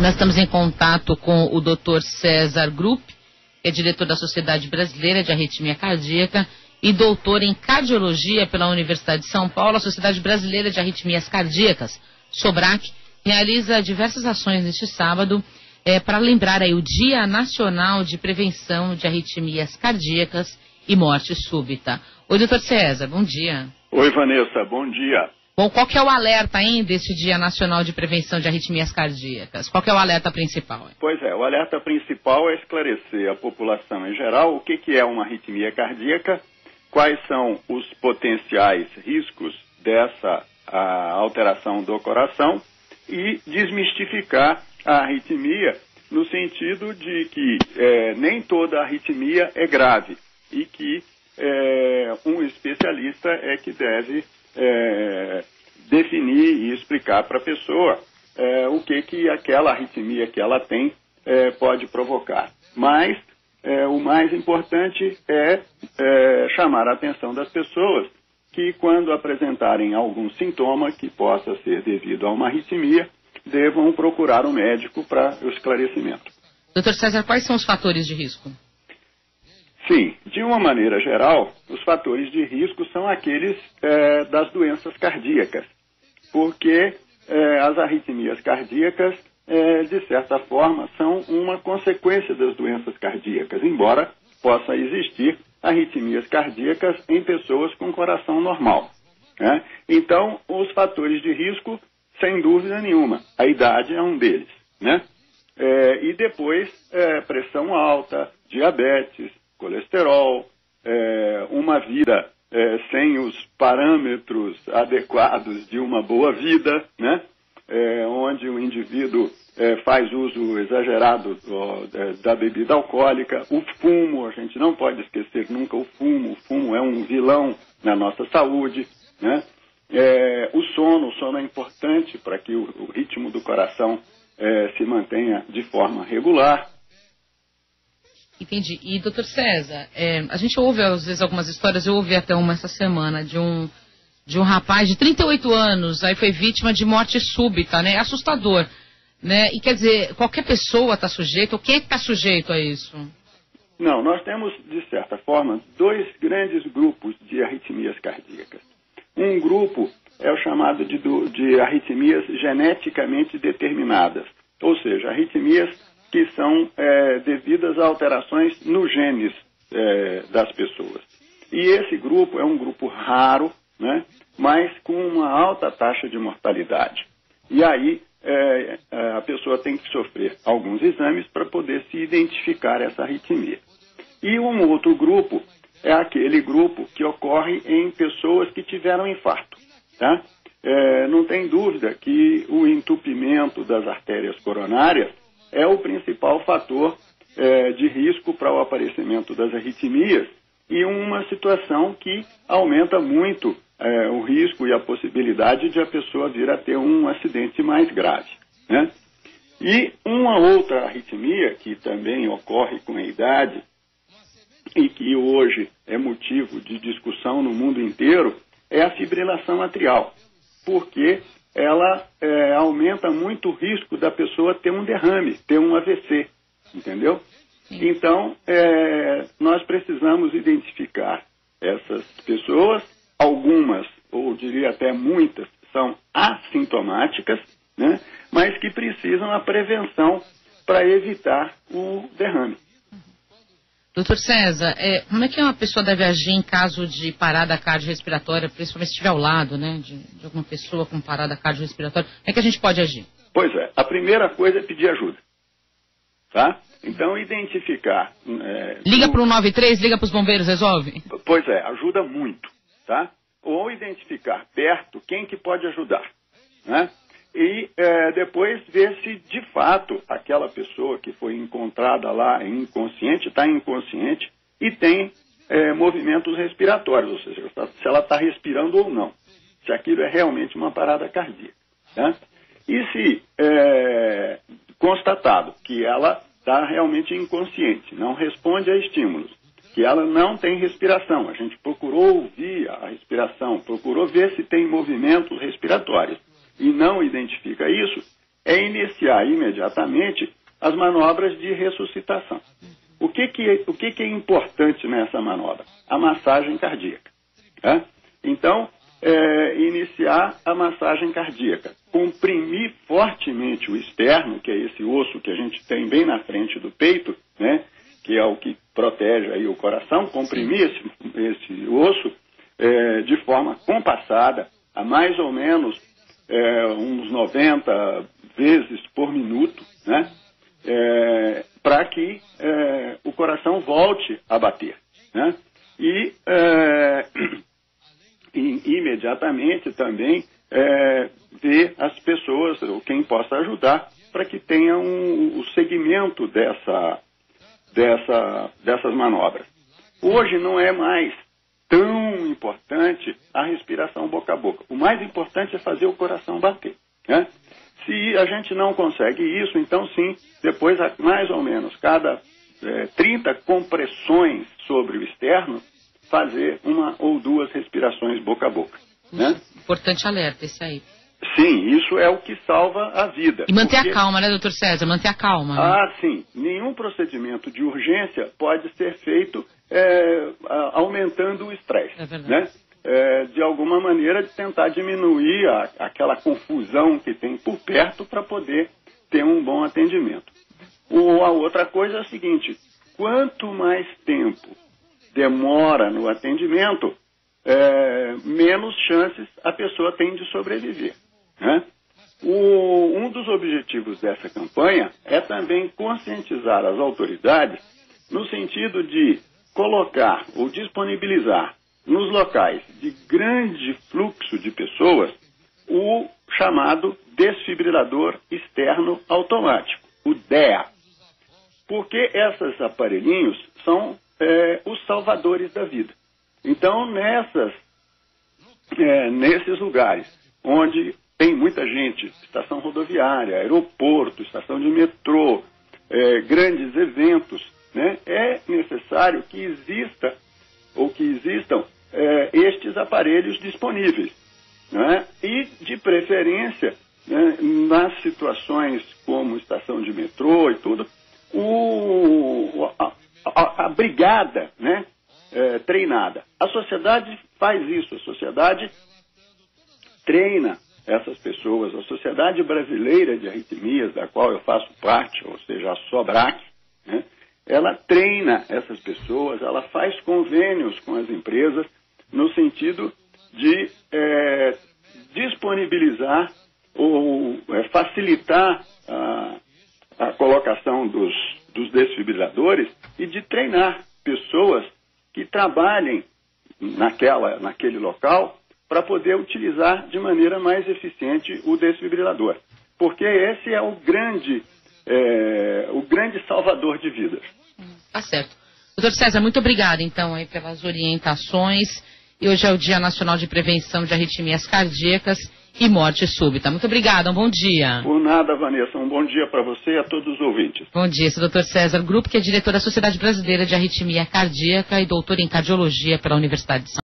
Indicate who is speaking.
Speaker 1: Nós estamos em contato com o Dr. César Grupp, que é diretor da Sociedade Brasileira de Arritmia Cardíaca e doutor em cardiologia pela Universidade de São Paulo. A Sociedade Brasileira de Arritmias Cardíacas, SOBRAC, realiza diversas ações neste sábado para lembrar aí o Dia Nacional de Prevenção de Arritmias Cardíacas e Morte Súbita. Oi, doutor César, bom dia.
Speaker 2: Oi, Vanessa, bom dia.
Speaker 1: Bom, qual que é o alerta aí deste Dia Nacional de Prevenção de Arritmias Cardíacas? Qual que é o alerta principal?
Speaker 2: Pois é, o alerta principal é esclarecer à população em geral o que é uma arritmia cardíaca, quais são os potenciais riscos dessa alteração do coração e desmistificar a arritmia no sentido de que nem toda arritmia é grave e que um especialista é que deve definir e explicar para a pessoa o que aquela arritmia que ela tem pode provocar. Mas o mais importante é chamar a atenção das pessoas que, quando apresentarem algum sintoma que possa ser devido a uma arritmia, devam procurar um médico para o esclarecimento.
Speaker 1: Doutor César, quais são os fatores de risco?
Speaker 2: Sim, de uma maneira geral, os fatores de risco são aqueles das doenças cardíacas, porque as arritmias cardíacas, de certa forma, são uma consequência das doenças cardíacas, embora possa existir arritmias cardíacas em pessoas com coração normal, né? Então, os fatores de risco, sem dúvida nenhuma, a idade é um deles, né? E depois, pressão alta, diabetes, colesterol, uma vida sem os parâmetros adequados de uma boa vida, né? Onde o indivíduo faz uso exagerado da bebida alcoólica, o fumo, a gente não pode esquecer nunca o fumo é um vilão na nossa saúde, né? O sono é importante para que o ritmo do coração se mantenha de forma regular.
Speaker 1: Entendi. E, doutor César, a gente ouve às vezes algumas histórias, eu ouvi até uma essa semana, de um rapaz de 38 anos, aí foi vítima de morte súbita, né? Assustador, né? E quer dizer, qualquer pessoa está sujeita, ou quem está sujeito a isso?
Speaker 2: Não, nós temos, de certa forma, dois grandes grupos de arritmias cardíacas. Um grupo é o chamado de arritmias geneticamente determinadas, ou seja, arritmias que são devidas a alterações nos genes das pessoas. E esse grupo é um grupo raro, né, mas com uma alta taxa de mortalidade. E aí a pessoa tem que sofrer alguns exames para poder se identificar essa arritmia. E um outro grupo é aquele grupo que ocorre em pessoas que tiveram infarto, tá? Não tem dúvida que o entupimento das artérias coronárias é o principal fator de risco para o aparecimento das arritmias e uma situação que aumenta muito o risco e a possibilidade de a pessoa vir a ter um acidente mais grave, né? E uma outra arritmia que também ocorre com a idade e que hoje é motivo de discussão no mundo inteiro é a fibrilação atrial, porque ela aumenta muito o risco da pessoa ter um derrame, ter um AVC, entendeu? Sim. Então, nós precisamos identificar essas pessoas, algumas, ou diria até muitas, são assintomáticas, né? Mas que precisam a prevenção para evitar o derrame.
Speaker 1: Doutor César, como é que uma pessoa deve agir em caso de parada cardiorrespiratória, principalmente se estiver ao lado, né, de alguma pessoa com parada cardiorrespiratória? Como é que a gente pode agir?
Speaker 2: Pois é, a primeira coisa é pedir ajuda, tá? Então, identificar...
Speaker 1: liga para o 193, liga para os bombeiros, resolve?
Speaker 2: Pois é, ajuda muito, tá? Ou identificar perto quem que pode ajudar, né? E depois ver se, de fato, aquela pessoa que foi encontrada lá inconsciente, está inconsciente e tem movimentos respiratórios, ou seja, se ela está respirando ou não, se aquilo é realmente uma parada cardíaca, tá? E se constatado que ela está realmente inconsciente, não responde a estímulos, que ela não tem respiração, a gente procurou ouvir a respiração, procurou ver se tem movimentos respiratórios, e não identifica isso, é iniciar imediatamente as manobras de ressuscitação. O que é importante nessa manobra? A massagem cardíaca. Tá? Então, iniciar a massagem cardíaca. Comprimir fortemente o externo, que é esse osso que a gente tem bem na frente do peito, né? Que é o que protege aí o coração. Comprimir esse osso de forma compassada, a mais ou menos uns 90 vezes por minuto, né? Para que o coração volte a bater, né? E imediatamente também ver as pessoas, ou quem possa ajudar, para que tenha o segmento dessas manobras. Hoje não é mais tão importante a respiração boca a boca. O mais importante é fazer o coração bater, né? Se a gente não consegue isso, então sim, depois mais ou menos cada 30 compressões sobre o externo, fazer uma ou duas respirações boca a boca. Né?
Speaker 1: Importante alerta esse aí.
Speaker 2: Sim, isso é o que salva a vida.
Speaker 1: E manter a calma, né, doutor César? Manter a calma. Né?
Speaker 2: Ah, sim. Nenhum procedimento de urgência pode ser feito aumentando o estresse. É verdade. Né? De alguma maneira, de tentar diminuir aquela confusão que tem por perto para poder ter um bom atendimento. A outra coisa é a seguinte: quanto mais tempo demora no atendimento, menos chances a pessoa tem de sobreviver. Né? Um dos objetivos dessa campanha é também conscientizar as autoridades no sentido de colocar ou disponibilizar nos locais de grande fluxo de pessoas o chamado desfibrilador externo automático, o DEA. Porque esses aparelhinhos são os salvadores da vida. Então, nesses lugares onde tem muita gente, estação rodoviária, aeroporto, estação de metrô, grandes eventos, né, é necessário que existam estes aparelhos disponíveis. Né, e, de preferência, né, nas situações como estação de metrô e tudo, a brigada, né, treinada. A sociedade faz isso, a sociedade treina essas pessoas. A Sociedade Brasileira de Arritmias, da qual eu faço parte, ou seja, a SOBRAC, né, ela treina essas pessoas, ela faz convênios com as empresas no sentido de disponibilizar ou facilitar a colocação dos desfibriladores e de treinar pessoas que trabalhem naquele local para poder utilizar de maneira mais eficiente o desfibrilador. Porque esse é o grande salvador de vidas.
Speaker 1: Tá certo. Doutor César, muito obrigada, então, aí, pelas orientações. E hoje é o Dia Nacional de Prevenção de Arritmias Cardíacas e Morte Súbita. Muito obrigada, um bom dia.
Speaker 2: Por nada, Vanessa. Um bom dia para você e a todos os ouvintes.
Speaker 1: Bom dia, esse é o Dr. César Grupp, que é diretor da Sociedade Brasileira de Arritmia Cardíaca e doutor em Cardiologia pela Universidade de São Paulo.